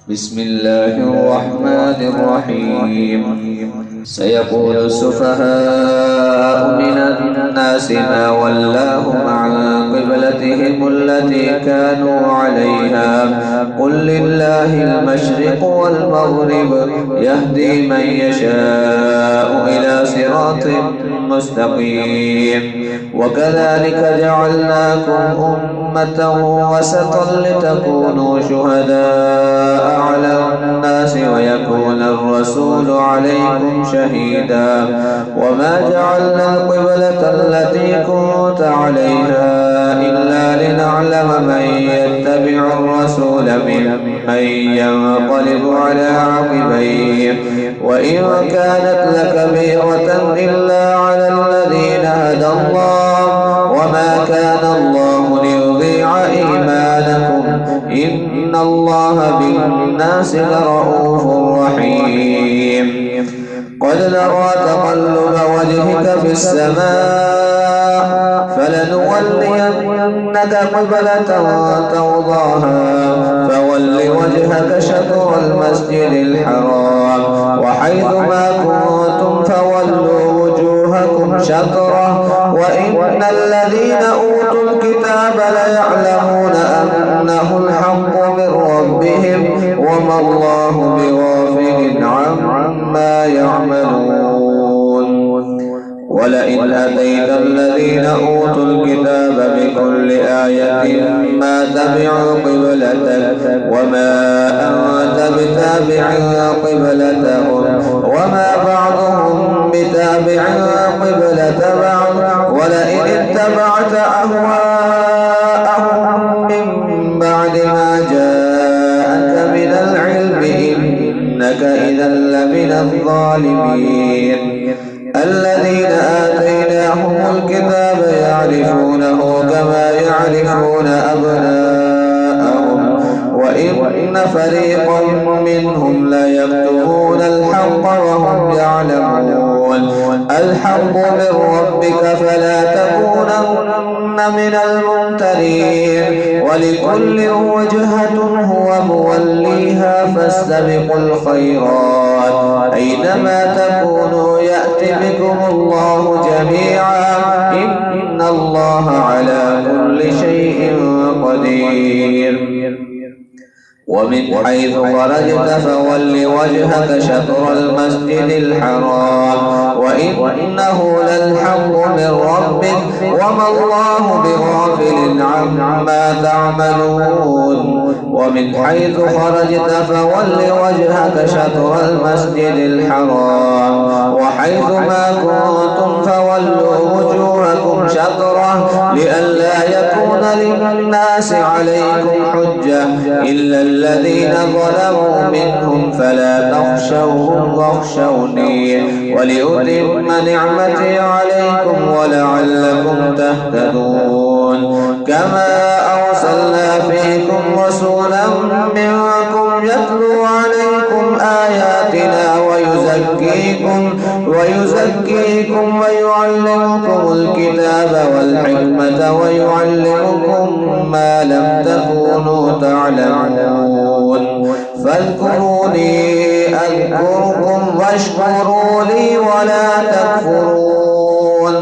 بسم الله الرحمن الرحيم. سيقول السفهاء من الناس ما ولاهم عن قبلتهم التي كانوا عليها قل لله المشرق والمغرب يهدي من يشاء إلى صراط مستقيم. وكذلك جعلناكم أمة وسطا لتكونوا شهداء على الناس ويكون الرسول عليكم شهيدا. وما جعلنا القبلة التي كنت عليها إلا لنعلم من يتبع الرسول ممن ينقلب على عقبيه وإن كانت لكبيرة إلا على الذين هدى الله وما كان الله ليضيع إيمانكم إن الله بالناس لرؤوف رحيم. قد نرى تقلب وجهك في السماء فلنولينك قبلة ترضاها فول وجهك شطر المسجد الحرام وحيث ما كنتم فولوا وجوهكم شطره وإن الذين أوتوا الكتاب ليعلمون أنه الحق من ربهم وما الله بغافل عما يعملون. ولئن أتيت الذين أوتوا الكتاب بكل آية ما تبعوا قبلتك وما أنت بتابع قبلتهم وما بعضهم بتابع قبلة بعض ولئن اتبعت أهواءهم من بعد ما جاءك من العلم إنك إذا لمن الظالمين. الذين آتيناهم الكتاب يعرفونه كما يعرفون أبناءهم وإن فريقا منهم ليكتمون الحق وهم يعلمون. الحق من ربك فلا تكونن من الممترين ولكل وجهة هو موليها فاستبقوا الخيرات أينما تكونوا يأت بكم الله جميعا إن الله على كل شيء قدير. ومن حيث خرجت فول وجهك شطر المسجد الحرام وإنه للحق من ربك وما الله بغافل عما تعملون. ومن حيث خرجت فول وجهك شطر المسجد الحرام وحيث ما كنتم فولوا وجوهكم شطره لئلا يكون للناس عليكم حجة إلا الذين ظلموا منهم فلا تخشوهم واخشوني ولأتم نعمتي عليكم ولعلكم تهتدون. كما أرسلنا فيكم رسولا منكم يتلو عليكم آياتنا ويزكيكم ويعلمكم الكتاب والحكمة ويعلمكم ما لم تكونوا تعلمون. فاذكروني أذكركم واشكروا لي ولا تكفرون.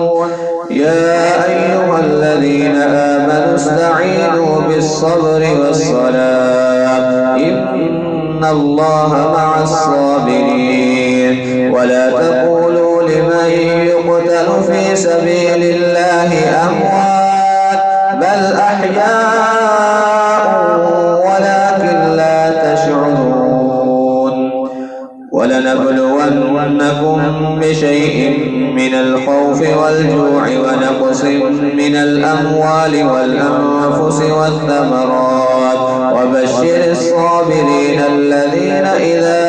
يا أيها الذين آمنوا استعينوا بالصبر والصلاة إن الله مع الصابرين. ولا تقولوا لمن يقتل في سبيل الله أموات بل أحياء ولكن لا تشعرون. ولنبلونكم بشيء من الخوف والجوع ونقص من الأموال والأنفس والثمرات وبشر الصابرين الذين إذا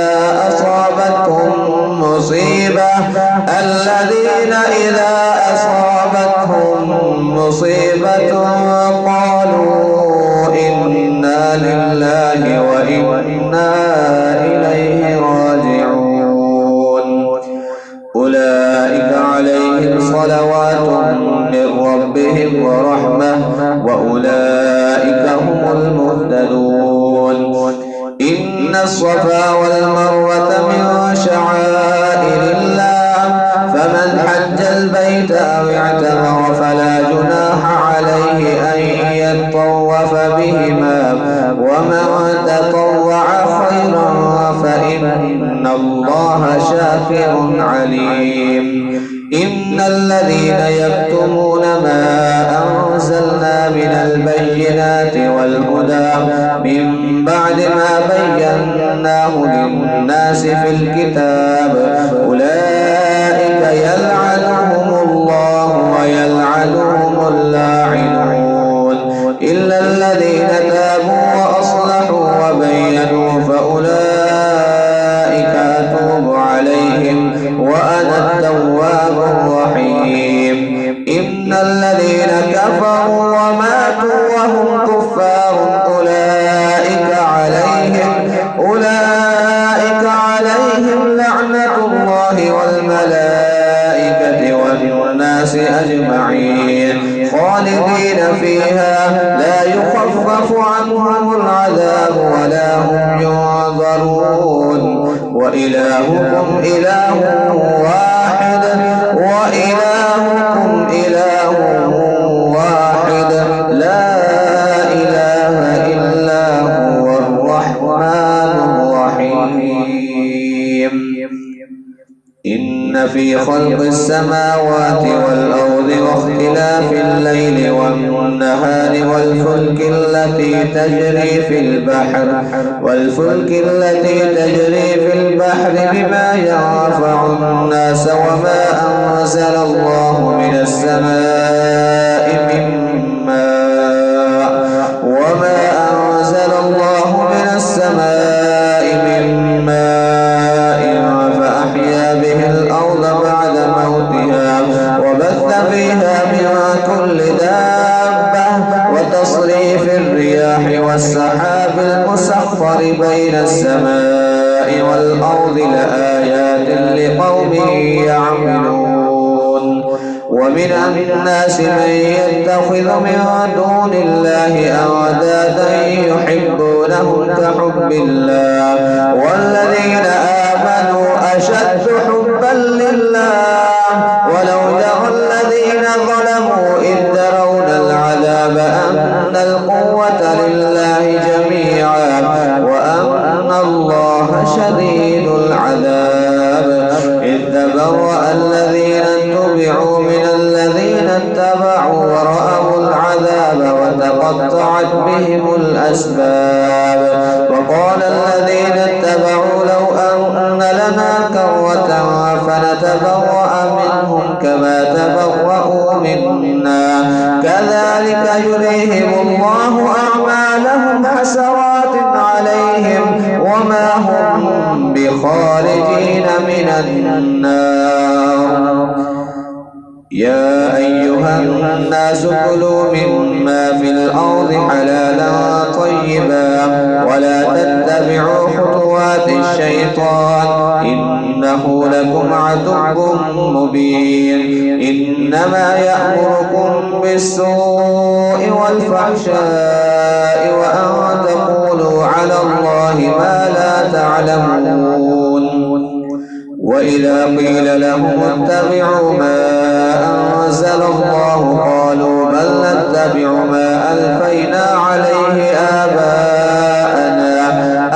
أصابتهم مصيبة قالوا إنا لله وإنا إليه راجعون. أولئك عليهم صلوات من ربهم ورحمة وأولئك هم المهتدون. إن إن الصفا والمروة من شعائر الله فمن حج البيت أو اعتمر فلا جناح عليه أن يطوف بهما ومن تطوع خيرا فإن الله شاكر عليم. إن الذين يكتمون ما أنزلنا من البينات والهدى من بعد ما بيناه للناس في الكتاب أولئك يلعنهم الله ويلعنهم اللاعنون إلا الذين تابوا وأصلحوا وبينوا فأولئك أتوب عليهم وأنا التواب الرحيم. إن الذين كفروا وماتوا وهم كفار أولئك عليهم لعنة الله والملائكة والناس أجمعين خالدين فيها لا يخفف عنهم العذاب ولا هم ينظرون. وإلهكم إله واحد وإلهكم إله واحد لا إله إلا هو الرحمن الرحيم. إن في خلق السماوات والأرض واختلاف الليل والنهار والفلك التي تجري في البحر بما ينفع الناس وما أنزل الله من السماء من ماء فأحيا به الأرض بعد موتها وبث فيها من كل دابة وتصريف الرياح والسحاب المسخر بين السماء والأرض لآيات لقوم يعقلون. ومن الناس من يتخذ من دون الله أندادا يحبونهم كحب الله والذين آمنوا أشد حبا لله ولو يرى الذين ظلموا إذ يرون العذاب أن القوة لله جميعا وأن الله شديد العذاب. إذ تبرأ الذين اتبعوا من الذين اتبعوا ورأوا العذاب وتقطعت بهم الأسباب. وقال الذين اتبعوا لو أن لنا كرة فنتبرأ منهم كما تبرأوا منا كذلك يريهم الله أعمالهم حسرات عليهم وما هم بخارجين من النار. يا أيها الناس كلوا مما في الأرض حلالا طيبا ولا تتبعوا خطوات الشيطان إنه لكم عدو مبين. إنما يأمركم بالسوء والفحشاء وأن تقولوا على الله ما لا تعلمون. وإذا قيل لهم اتبعوا ما أنزل الله قالوا بل نتبع ما ألفينا عليه آباءنا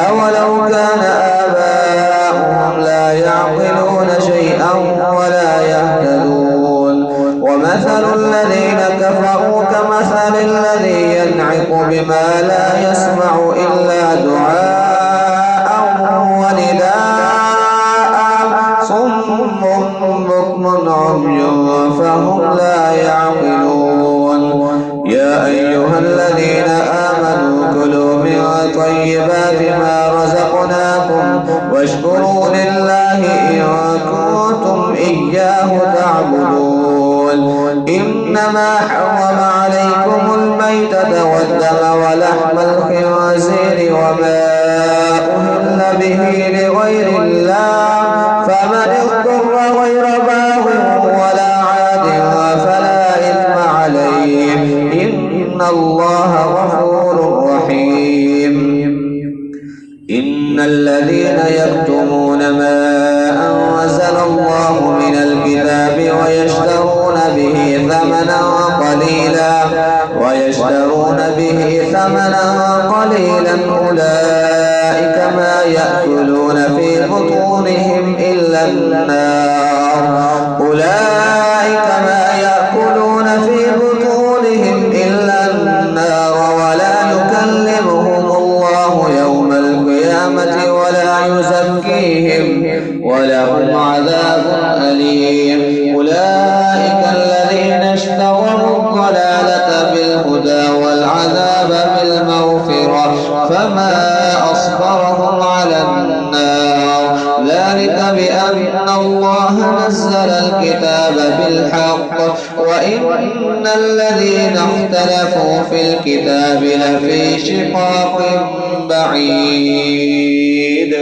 أولو كان آباؤهم لا يعقلون شيئا ولا يهتدون. ومثل الذين كفروا كمثل الذي ينعق بما لا يسمع إلا دعاء ونداء صم بكم عمي فهم لا يعقلون. يا أيها الذين آمنوا كلوا من طيبات ما رزقناكم واشكروا لله إن كنتم إياه تعبدون. إنما حرم عليكم الميتة والدم ولحم الخنزير وما أهل به لغير الله فمن اضطر غير باغ ولا عاد فلا إثم عليه إن الله غفور رحيم. إن الذين يكتمون ما أنزل الله من الكتاب ويشترون به ثمنا قليلا أولئك ما يأكلون في بطونهم إلا النار ولا يكلمهم الله يوم القيامة ولا يزكيهم ولهم عذاب أليم. أولئك الذين اشتروا الضلالة بالهدى والعذاب بالمغفرة فما أصبرهم على النار. ذلك بأن الله نزل الكتاب بالحق وإن الذين اختلفوا في الكتاب لفي شقاق بعيد.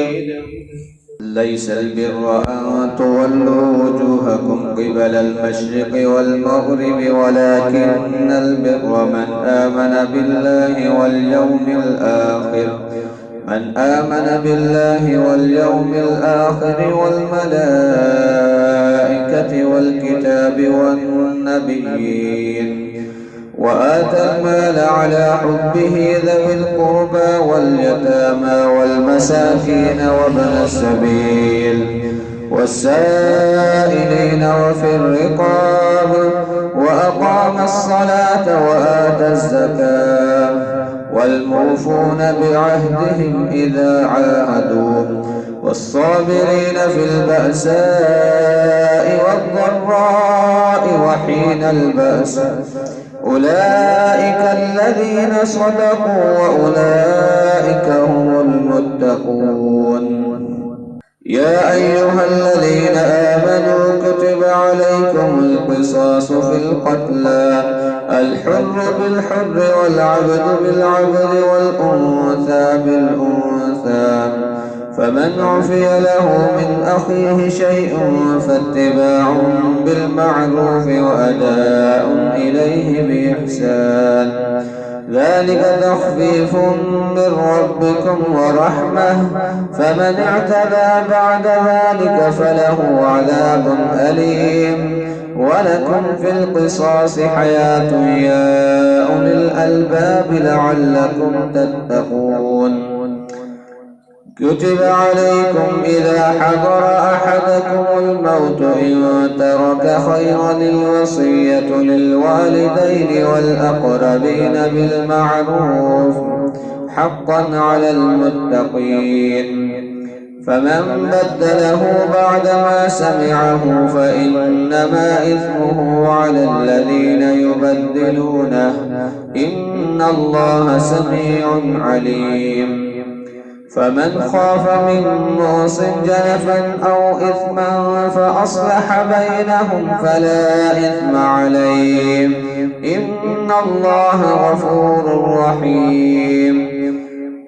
ليس البر أن تولوا وجوهكم قبل المشرق والمغرب ولكن البر من آمن بالله واليوم الآخر والملائكة والكتاب والنبيين وآتى المال على حبه ذوي القربى واليتامى والمساكين وابن السبيل والسائلين وفي الرقاب وأقام الصلاة وآتى الزكاة والموفون بعهدهم إذا عاهدوا والصابرين في البأساء والضراء وحين البأس أولئك الذين صدقوا وأولئك هم المتقون. يا أيها الذين آمنوا كتب عليكم القصاص في القتلى الحر بالحر والعبد بالعبد والأنثى بالأنثى فمن عفي له من أخيه شيء فاتباع بالمعروف وأداء إليه بإحسان ذلك تخفيف من ربكم ورحمة فمن اعتدى بعد ذلك فله عذاب أليم. ولكم في القصاص حياة يا أولي الألباب لعلكم تتقون. كتب عليكم إذا حضر أحدكم الموت إن ترك خيرا الوصية للوالدين والأقربين بالمعروف حقا على المتقين. فمن بدله بعدما سمعه فإنما إثمه على الذين يبدلونه إن الله سميع عليم. فمن خاف من موص جنفا أو إثما فأصلح بينهم فلا إثم عليه إن الله غفور رحيم.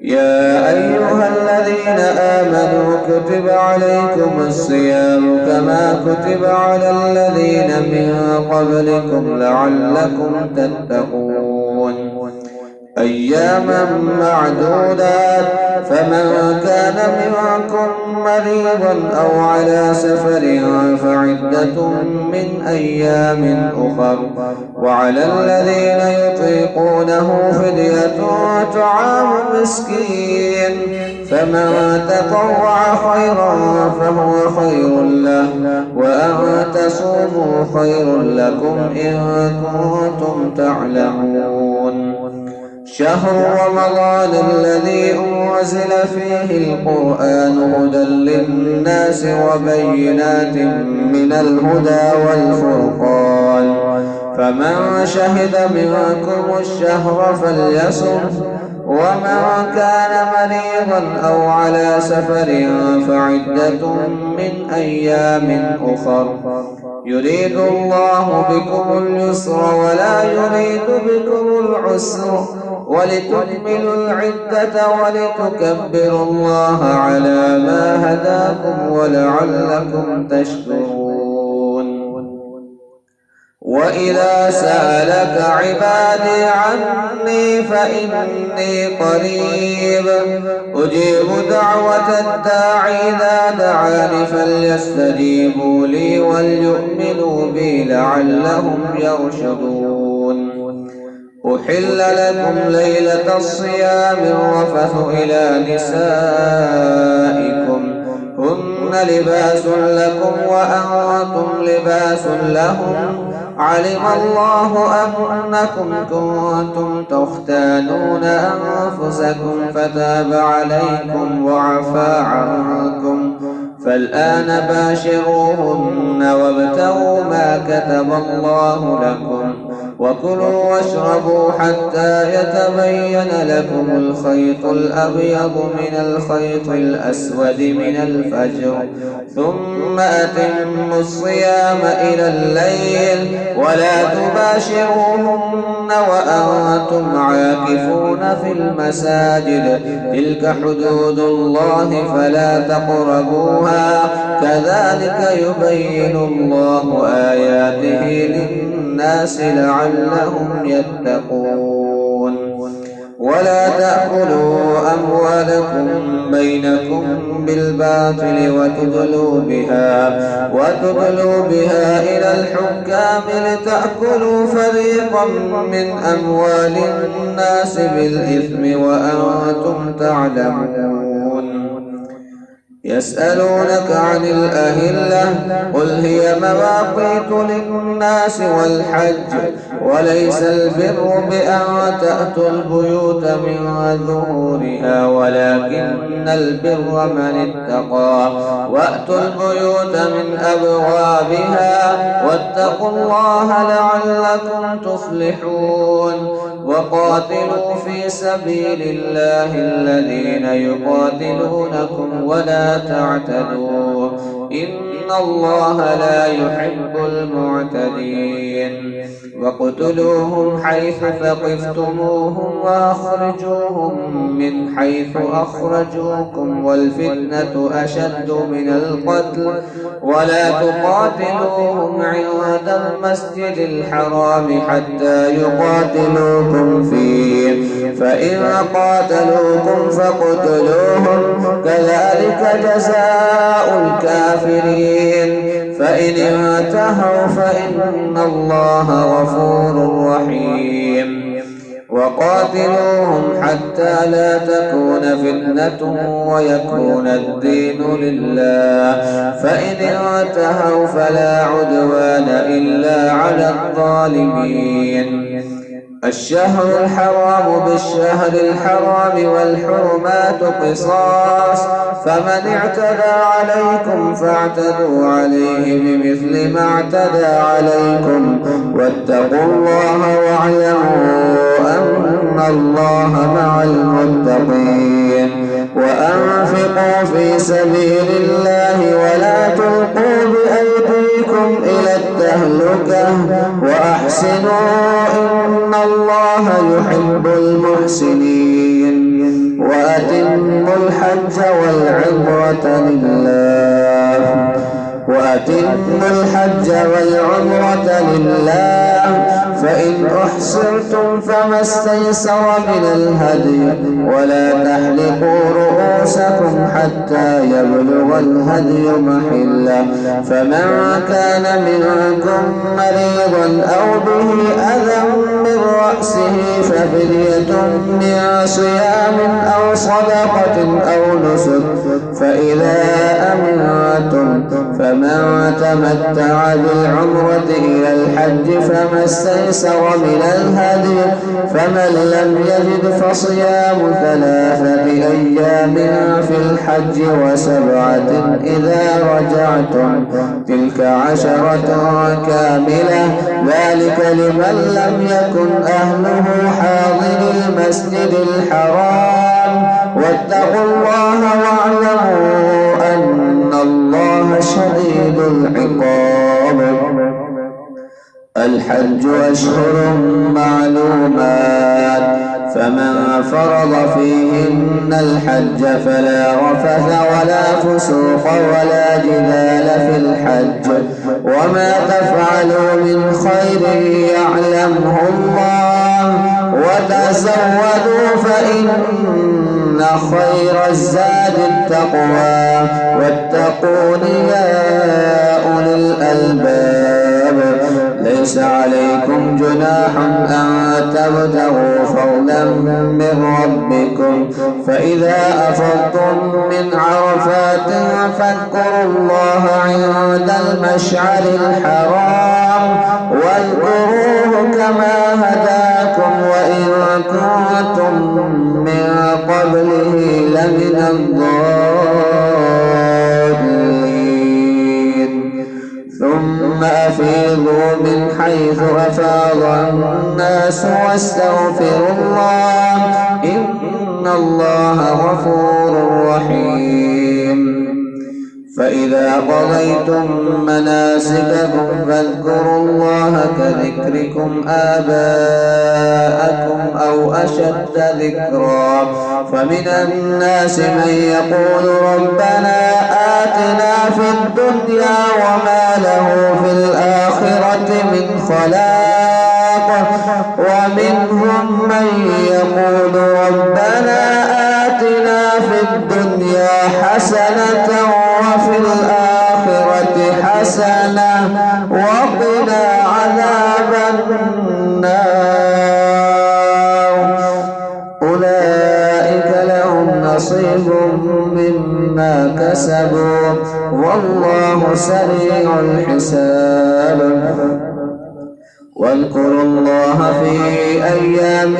يا أيها الذين آمنوا كتب عليكم الصيام كما كتب على الذين من قبلكم لعلكم تتقون. أياما معدودات فمن كان منكم مريضا أو على سفر فعدة من أيام أخر وعلى الذين يطيقونه فدية طعام مسكين فمن تطوع خيرا فهو خير له وأن تصوموا خير لكم إن كنتم تعلمون. شهر رمضان الذي أنزل فيه القرآن هدى للناس وبينات من الهدى والفرقان فمن شهد منكم الشهر فليصم ومن كان مريضا أو على سفر فعدة من أيام أخر يريد الله بكم اليسر ولا يريد بكم العسر ولتكملوا العدة ولتكبروا الله على ما هداكم ولعلكم تشكرون. وإذا سألك عبادي عني فإني قريب أجيب دعوة الداعي إذا دعاني فليستجيبوا لي وليؤمنوا بي لعلهم يرشدون. أحل لكم ليلة الصيام الرفث إلى نسائكم هن لباس لكم وأنتم لباس لهم علم الله أنكم كنتم تختانون أنفسكم فتاب عليكم وعفى عنكم فالآن باشروهن وابتغوا ما كتب الله لكم وكلوا واشربوا حتى يتبين لكم الخيط الأبيض من الخيط الأسود من الفجر ثم أتموا الصيام إلى الليل ولا تباشروهن وأنتم عاكفون في المساجد تلك حدود الله فلا تقربوها كذلك يبين الله آياته للناس لعلهم يتقون. ولا تأكلوا أموالكم بينكم بالباطل وتدلوا بها إلى الحكام لتأكلوا فريقا من أموال الناس بالإثم وأنتم تعلمون. يسألونك عن الأهلة قل هي مواقيت للناس والحج وليس البر بأن تأتوا البيوت من ظهورها ولكن البر من اتقى وأتوا البيوت من أبوابها واتقوا الله لعلكم تفلحون. وقاتلوا في سبيل الله الذين يقاتلونكم ولا تعتدوا إن الله لا يحب المعتدين. واقتلوهم حيث ثقفتموهم وأخرجوهم من حيث أخرجوكم والفتنة أشد من القتل ولا تقاتلوهم عند المسجد الحرام حتى يقاتلوكم فيه فإن قاتلوكم فاقتلوهم كذلك جزاء الكافرين فإن انتهوا فإن الله غفور رحيم. وقاتلوهم حتى لا تكون فتنة ويكون الدين لله فإن انتهوا فلا عدوان إلا على الظالمين. الشهر الحرام بالشهر الحرام والحرمات قصاص فمن اعتدى عليكم فاعتدوا عليه بمثل ما اعتدى عليكم واتقوا الله واعلموا أن الله مع المتقين. وأنفقوا في سبيل الله ولا تلقوا بأيديكم إلى التهلكة وأحسنوا إن الله يحب المحسنين. وأتموا الحج والعمرة لله فإن أحصرتم فما استيسر من الهدي ولا تحلقوا رؤوسكم حتى يبلغ الهدي محله فمن كان منكم مريضا أو به أذى من رأسه ففدية من صيام أو صدقة أو نسك فإذا أمنتم فمن تمتع بالعمرة إلى الحج فما استيسر من الهدي فمن لم يجد فصيام 3 أيام في الحج و7 إذا رجعتم تلك 10 كاملة ذلك لمن لم يكن أهله حاضر المسجد الحرام واتقوا الله واعلموا أن الله شديد العقاب. الحج أشهر معلومات فمن فرض فيهن الحج فلا رفث ولا فسوق ولا جدال في الحج وما تفعلوا من خير يعلمه الله وتزودوا فإن خير الزاد التقوى واتقون يا أولي الألباب ليس عليكم جناح أن تبتغوا فضلا من ربكم فإذا أفضتم من عرفات فاذكروا الله عند المشعر الحرام واذكروه كما هداكم وإن كنتم من قبله لمن الضالين ثم أفيضوا من حيث أفاض الناس واستغفروا الله إن الله غفور رحيم فإذا قضيتم مناسككم فاذكروا الله كذكركم آباءكم أو أشد ذكرا فمن الناس من يقول ربنا آتنا في الدنيا وما له في الآخرة من خلاق ومنهم من يقول ربنا آتنا في الدنيا حسنة وفي الآخرة حسنة وقنا عذاب النار أولئك لهم نصيب مما كسبوا والله سريع الحساب واذكروا الله في أيام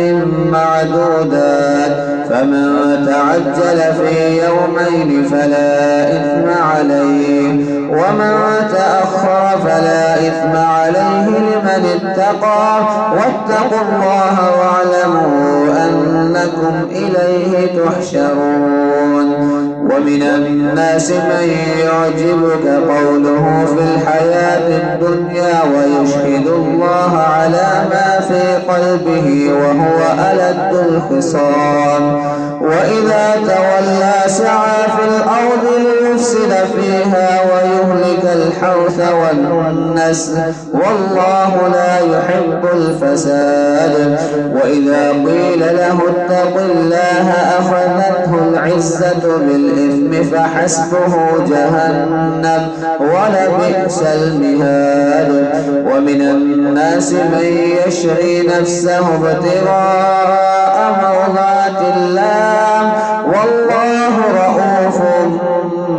معدودات فمن تعجل في يومين فلا إثم عليه ومن تأخر فلا إثم عليه لمن اتقى واتقوا الله واعلموا أنكم إليه تحشرون ومن الناس من يعجبك قوله في الحياة الدنيا ويشهد الله على ما في قلبه وهو ألد الخصام وإذا تولى سعى في الأرض ليفسد فيها ويهلك الحرث والنسل والله لا يحب الفساد وإذا قيل له اتق الله أخذته العزة بالإثم فحسبه جهنم ولبئس المهاد ومن الناس من يشري نفسه ابتغاء مرضات الله والله رؤوف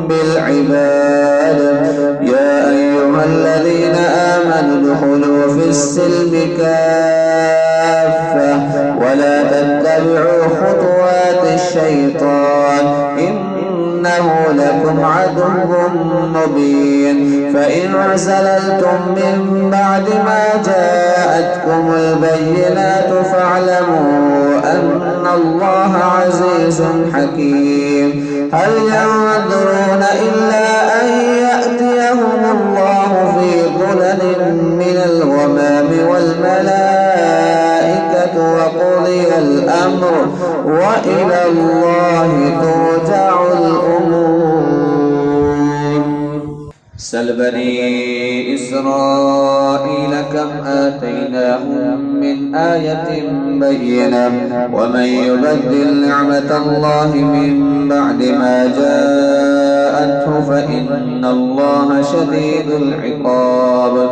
بالعباد يا أيها الذين آمنوا ادخلوا في السلم كافة ولا تتبعوا خطوات الشيطان إنه لكم عدو مبين فإن زللتم من بعد ما جاءتكم البينات فاعلموا أن الله عزيز حكيم هل ينظرون إلا أن يأتيهم الله في ظلل من الغمام والملائكة وقضي الأمر وإلى الله ترجع الأمور سل بني إسرائيل كم آتيناهم من آية بينة ومن يبدل نعمة الله من بعد ما جاءته فإن الله شديد العقاب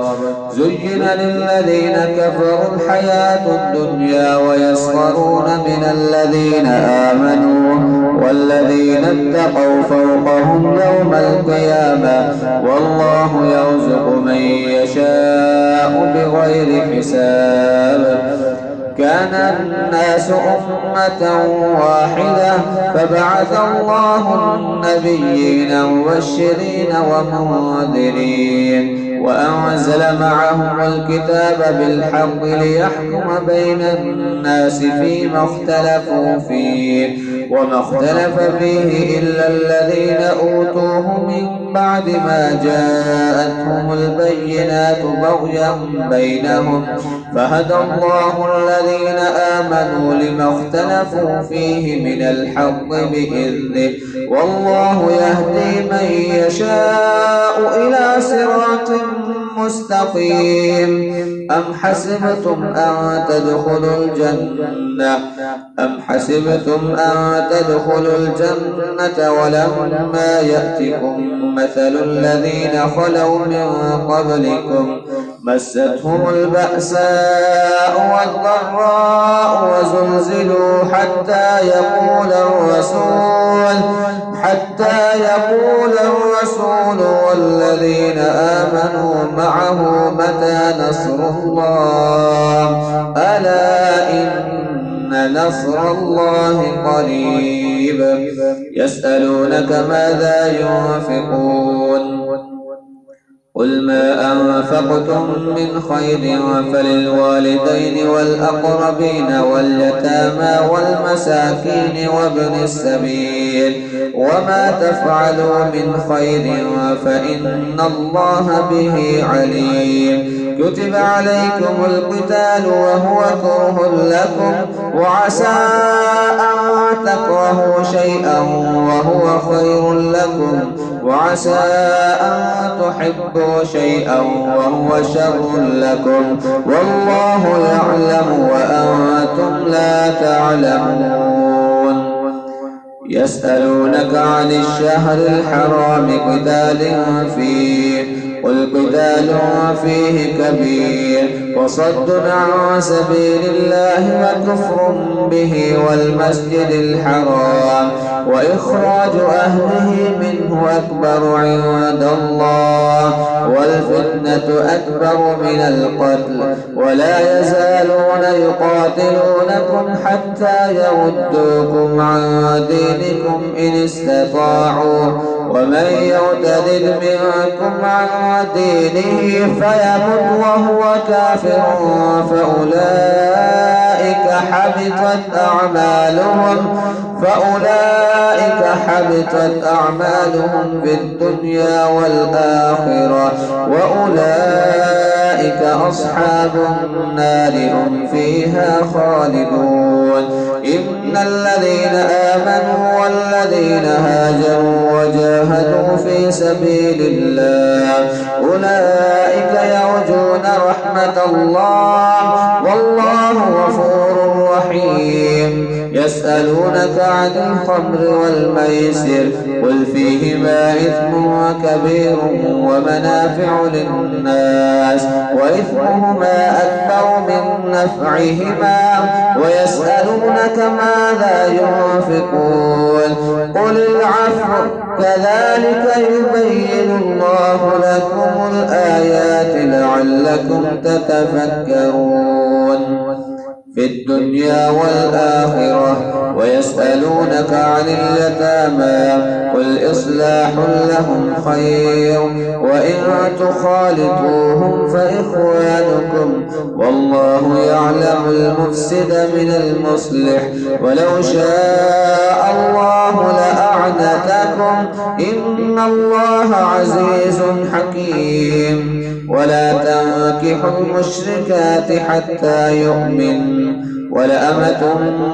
زين للذين كفروا الحياة الدنيا ويسخرون من الذين آمنوا والذين اتقوا فوقهم يوم القيامة والله يرزق من يشاء بغير حساب كان الناس أمة واحدة فبعث الله النبيين مبشرين ومنذرين وأنزل معهم الكتاب بالحق ليحكم بين الناس فيما اختلفوا فيه وما اختلف فيه إلا الذين أوتوه من بعد ما جاءتهم البينات بغيا بينهم فهدى الله الذين آمنوا لما اختلفوا فيه من الحق بإذنه والله يهدي يشاء إلى صراط مستقيم. أم حسبتم أن تدخلوا الجنة ولما يأتكم مثل الذين خلوا من قبلكم مستهم البأساء والضراء وزلزلوا حتى يقول الرسول والذين آمنوا معه متى نصر الله ألا إن نصر الله قريب. يسألونك ماذا ينفقون قل ما أنفقتم من خير فللوالدين والأقربين واليتامى والمساكين وابن السبيل وما تفعلوا من خير فإن الله به عليم. كتب عليكم القتال وهو كره لكم وعسى أن تكرهوا شيئا وهو خير لكم وعسى أن تحبوا شيئا وهو شر لكم والله يعلم وأنتم لا تعلمون. يسألونك عن الشهر الحرام قتال فيه قل قتال فيه كبير وصد عن سبيل الله وكفر به والمسجد الحرام وإخراج أهله منه أكبر عند الله والفتنة أكبر من القتل ولا يزالون يقاتلونكم حتى يردوكم عن دينكم إن استطاعوا ومن يرتد منكم عن دينه فيمت وهو كافر فأولئك حبطت أعمالهم في الدنيا والآخرة وأولئك أصحاب النار هم فيها خالدون. إن الذين آمنوا والذين هاجروا وجاهدوا في سبيل الله أولئك يرجون رحمة الله والله غفور رحيم. يسألونك عن الخمر والميسر قل فيهما إثم كبير ومنافع للناس وإثمهما أكبر من نفعهما ويسألونك ماذا ينفقون قل العفو كذلك يبين الله لكم الآيات لعلكم تتفكرون في الدنيا والآخرة. ويسألونك عن اليتامى قل إصلاح لهم خير وإن تخالطوهم فإخوانكم والله يعلم المفسد من المصلح ولو شاء الله لأعنتكم إن الله عزيز حكيم. ولا تنكحوا المشركات حتى يؤمنوا ولأمة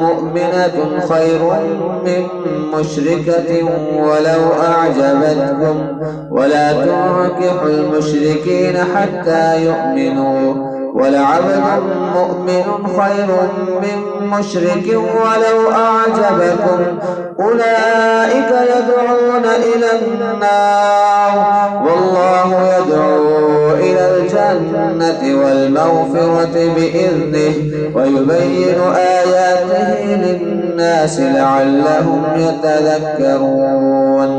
مؤمنة خير من مشركة ولو أعجبتكم ولا تنكحوا المشركين حتى يؤمنوا ولعبد مؤمن خير من مشرك ولو أعجبكم أولئك يدعون إلى النار والله يدعو إلى الجنة والمغفرة بإذنه ويبين آياته للناس لعلهم يتذكرون.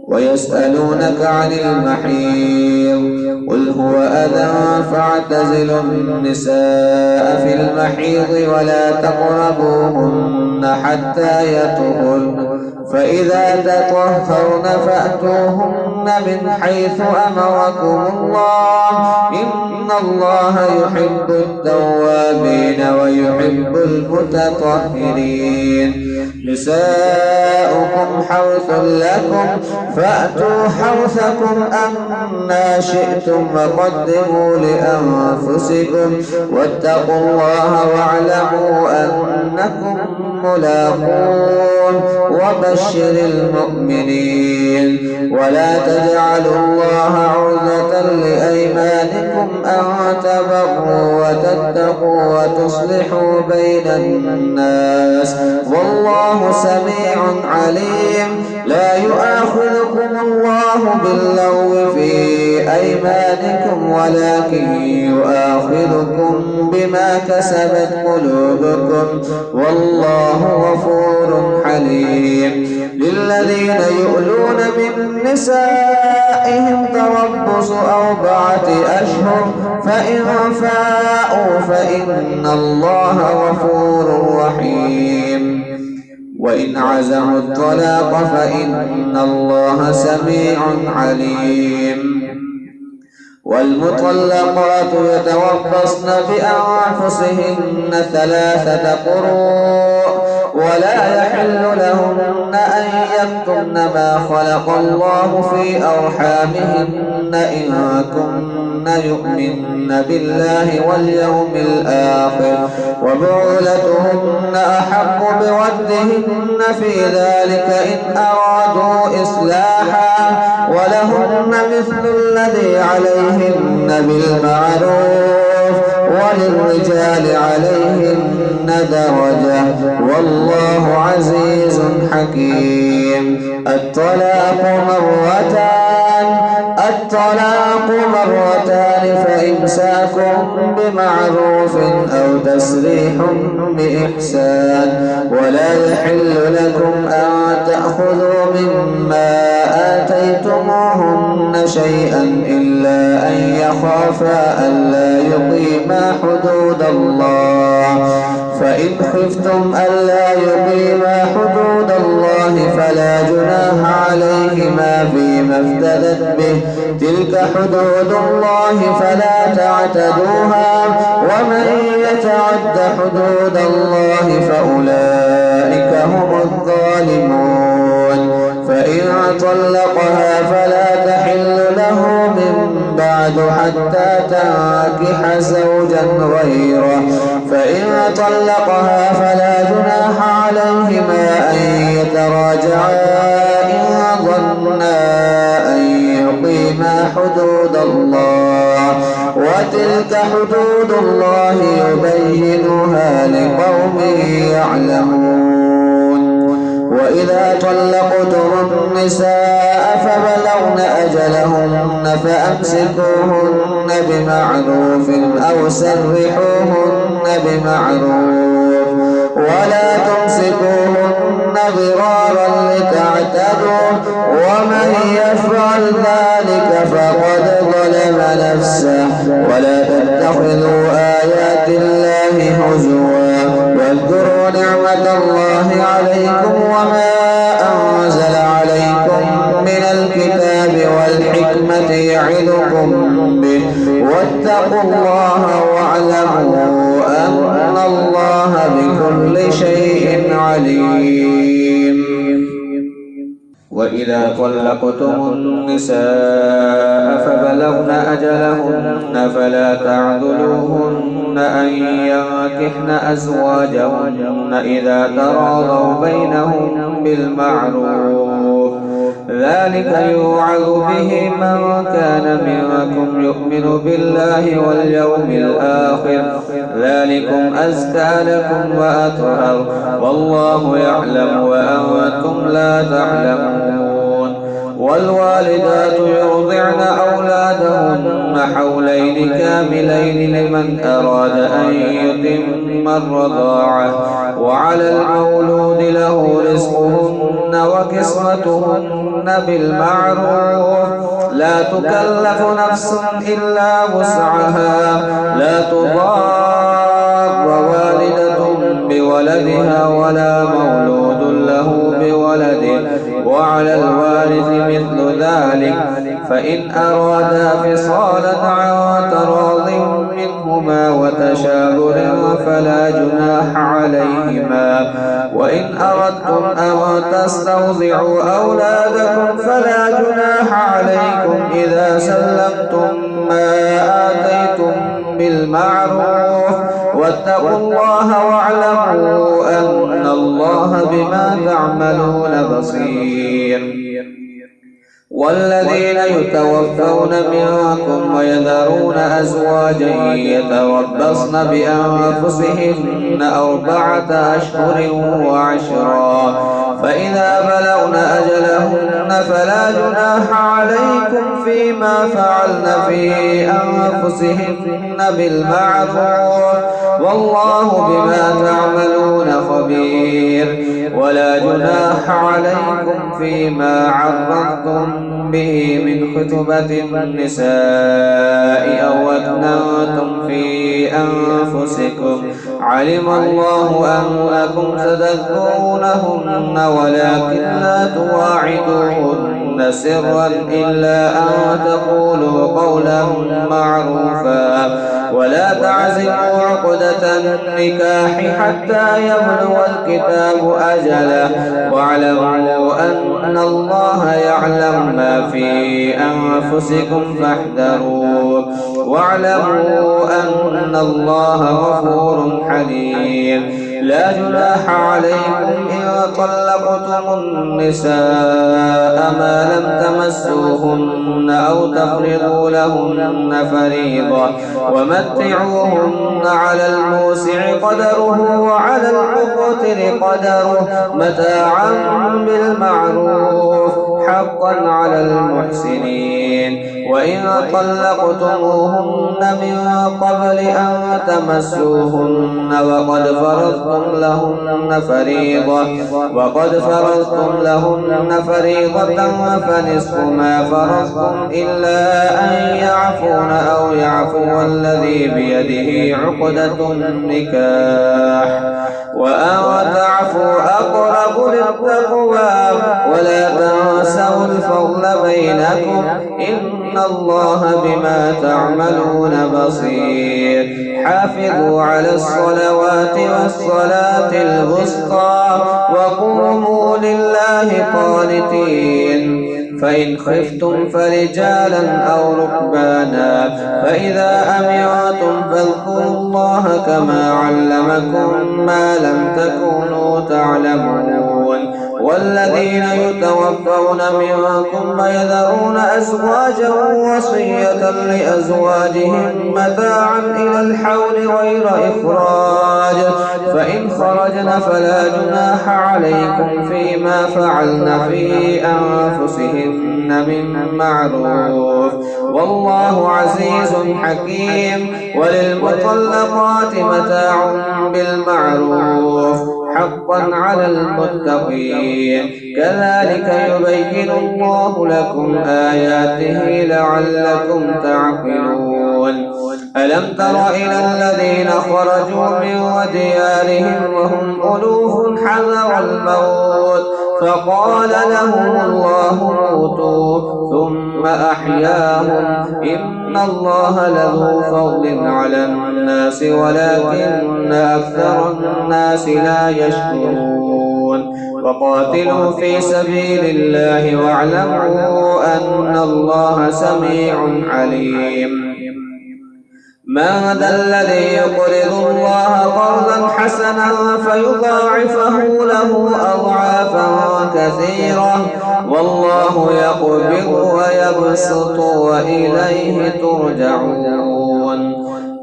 ويسألونك عن المحيض قل هو أذى فاعتزلوا النساء في المحيض ولا تقربوهن حتى يطهرن فإذا تطهرن فأتوهن من حيث أمركم الله إن الله يحب التوابين ويحب المتطهرين. نساؤكم حرث لكم فأتوا حرثكم أنى شئتم وقدموا لأنفسكم واتقوا الله واعلموا أنكم ملاقوه وبشر المؤمنين. ولا تجعلوا الله عرضة لأيمانكم أن تبروا وتتقوا وتصلحوا بين الناس والله سميع عليم. لا يؤاخذكم الله باللغو في أيمانكم ولكن يؤاخذكم بما كسبت قلوبكم والله غفور حليم. للذين يؤلون من نسائهم تربص 4 أشهر فإن فاءوا فإن الله غفور رحيم. وإن عزموا الطلاق فإن الله سميع عليم. والمطلقات يتربصن بأنفسهن 3 قروء ولا يحل لهن أن يكتمن ما خلق الله في أرحامهن إن كن يؤمن بالله واليوم الآخر وبعولتهن أحق بردهن في ذلك إن أرادوا إصلاحا ولهن مثل الذي عليهن بالمعروف وللرجال عليهن درجة والله عزيز حكيم. الطلاق مرتان فإمساك بمعروف أو تسريح بإحسان ولا يحل لكم أن تأخذوا مما آتيتموهن شيئا إلا أن يخافا ألا يقيما حدود الله فإن خفتم ألا يقيما حدود الله فلا جناح عليهما فيما افتدت به تلك حدود الله فلا تعتدوها ومن يتعد حدود الله فأولئك هم الظالمون. فإن طلقها فلا تحل له من بعد حتى تنكح زوجا غيره فإن طلقها فلا جناح عليهما أن يتراجعا إن ظنا أن يقيما حدود الله وتلك حدود الله يبينها لقوم يعلمون. وإذا طلقتم النساء فبلغن أجلهن فأمسكوهن بمعروف أو سرحوهن بمعروف ولا تمسكوهن ضرارا لتعتدوا ومن يفعل ذلك فقد ظلم نفسه. ولا تتخذوا آيات الله هزوا واذكروا نعمة الله عليكم وما أنزل عليكم من الكتاب والحكمة يعظكم به واتقوا الله واعلموا أن الله بكل شيء عليم. وإذا طلقتم النساء فبلغن أجلهن فلا تعذلوهن أن ينكحن أزواجهن إذا تراضوا بينهم بالمعروف ذلك يوعظ به من كان منكم يؤمن بالله واليوم الآخر ذلكم أزكى لكم وأطهر والله يعلم وأنتم لا تعلمون. والوالدات يرضعن أولادهن حولين كاملين لمن أراد أن يتم الرضاعة وعلى المولود له رزقهن وكسوتهن بالمعروف لا تكلف نفس إلا وسعها لا تضار والدة بولدها ولا مولود له بولده وعلى الوارث مثل ذلك فإن أرادا فصالا عن تراض منهما وتشاور فلا جناح عليهما. وإن أردتم أن تسترضعوا أولادكم فلا جناح عليكم إذا سلمتم ما آتيتم بالمعروف واتقوا الله واعلموا أن الله بما تعملون بصير. والذين يتوفون منكم ويذرون أزواجا يتربصن بأنفسهن 4 أشهر وعشرا، فإذا بلغن أجلهن فلا جناح عليكم فيما فعلن في أنفسهن بالمعروف، والله بما تعملون خبير. ولا جناح عليكم فيما عرضتم به من خطبة النساء أو أكننتم في أنفسكم، علم الله أنكم تذكرونهن ولكن لا تواعدوهن سرا إلا أن تقولوا قولا معروفا، ولا تعزموا عقدة النكاح حتى يبلغ الكتاب أجله، واعلموا أن الله يعلم ما في أنفسكم فاحذروه، واعلموا أن الله غفور حليم. لا جناح عليكم إن طلقتم النساء ما لم تمسوهن أو تفرضوا لهن فريضة، ومتعوهن على الموسع قدره وعلى المقتر قدره متاعا بالمعروف حقا على المحسنين. وإن طلقتموهن من قبل أن تمسوهن وقد فرضتم لهن فريضة فنصف ما فرضتم إلا أن يعفون أو يعفو الذي بيده عقدة النكاح، وأن تعفوا أقرب للتقوى، ولا تنسوا الفضل بينكم إن الله بما تعملون بصير. حافظوا على الصلوات والصلاة الوسطى وقوموا لله قانتين. فإن خفتم فرجالا أو ركبانا، فإذا أمنتم فاذكروا الله كما علمكم ما لم تكونوا تعلمون. والذين يتوفون منكم ويذرون أزواجا وصية لأزواجهم متاعا إلى الحول غير إخراج، فإن خرجن فلا جناح عليكم فيما فعلن في أنفسهن من معروف، والله عزيز حكيم. وللمطلقات متاع بالمعروف حقا على المتقين، كذلك يبين الله لكم آياته لعلكم تعقلون. ألم تر إلى الذين خرجوا من ديارهم وهم ألوف حذر الموت فقال لهم الله موتوا ثم أحياهم، إن الله له فضل على الناس ولكن أكثر الناس لا يشكرون. وقاتلوا في سبيل الله واعلموا أن الله سميع عليم. من ذا الذي يقرض الله قرضا حسنا فيضاعفه له أضعافا كثيرة، والله يقبض ويبسط وإليه ترجعون.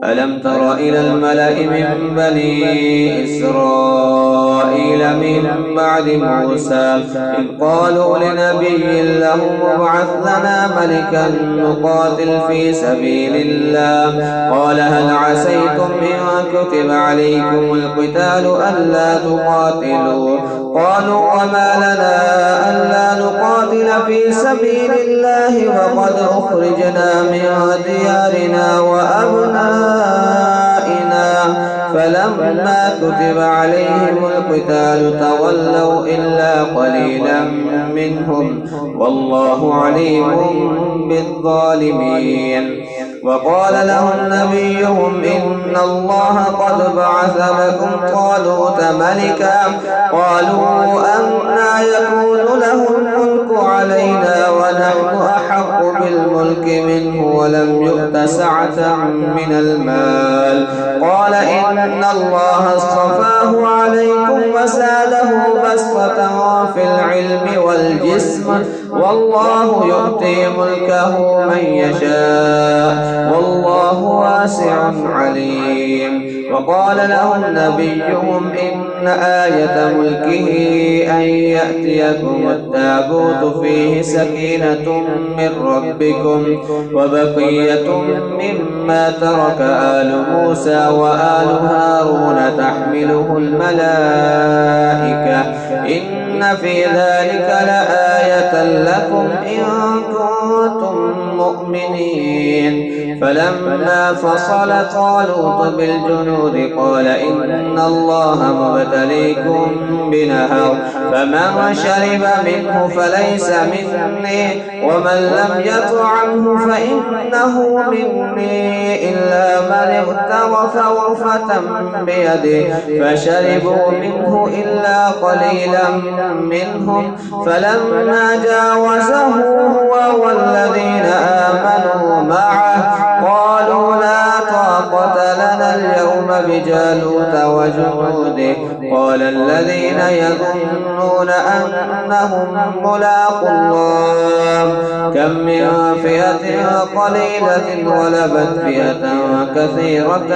ألم تر إلى الملأ من بني إسرائيل من بعد موسى إذ قالوا لنبي له ابعث لنا ملكا نقاتل في سبيل الله، قال هل عسيتم إن كتب عليكم القتال ألا تقاتلوا؟ قالوا وما لنا ألا نقاتل في سبيل الله وقد أخرجنا من ديارنا وأبنائنا، فلما كتب عليهم القتال تولوا إلا قليلا منهم، والله عليم بالظالمين. وقال لهم نبيهم إن الله قد بعث لكم طالوت ملكا، قالوا أنى يكون له الملك علينا ونحن أحق بالملك الملك منه ولم يؤت سعة من المال. قال إن الله اصطفاه عليكم وزاده بسطة في العلم والجسم والله يؤتي ملكه من يشاء والله واسع عليم. وقال لهم نبيهم إن آية ملكه أن يأتيكم التابوت فيه سكينة من ربكم وبقية مما ترك آل موسى وآل هارون تحمله الملائكة إن في ذلك لآية لكم إن كنتم مؤمنين. فلما فصل طالوت بالجنود قال إن الله مبتليكم بنهر فمن شرب منه فليس مني ومن لم يطعمه فإنه مني إلا من اغترف غرفة بيده فشربوا منه إلا قليلا منهم. فلما جاوزه هو والذين آمنوا معه قالوا لا طاقة لنا اليوم بجالوت وجنوده. قال الذين يظنون أنهم ملاقو الله كم من فئة قليلة غلبت فئة كثيرة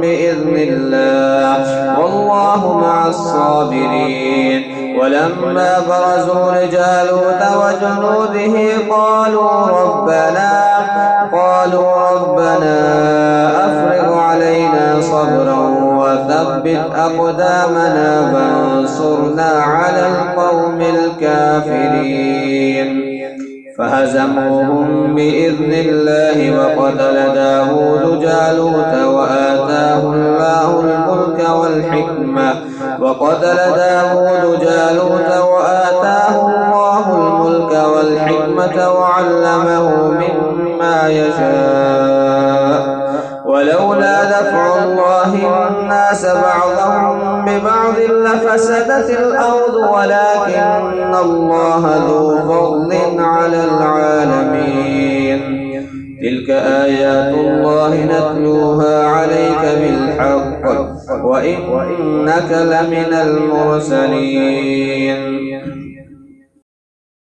بإذن الله والله مع الصابرين. ولما برزوا لجالوت وجنوده قالوا ربنا أفرغ علينا صبرا وثبت أقدامنا فانصرنا على القوم الكافرين. فهزموهم بإذن الله وقتل داود جالوت وآتاه الله الملك والحكمة وعلمه مما يشاء. ولولا دفع الله الناس بعضهم ببعض لفسدت الأرض ولكن الله ذو فضل على العالمين. تلك آيات الله نتلوها عليك بالحق وإنك لمن المرسلين.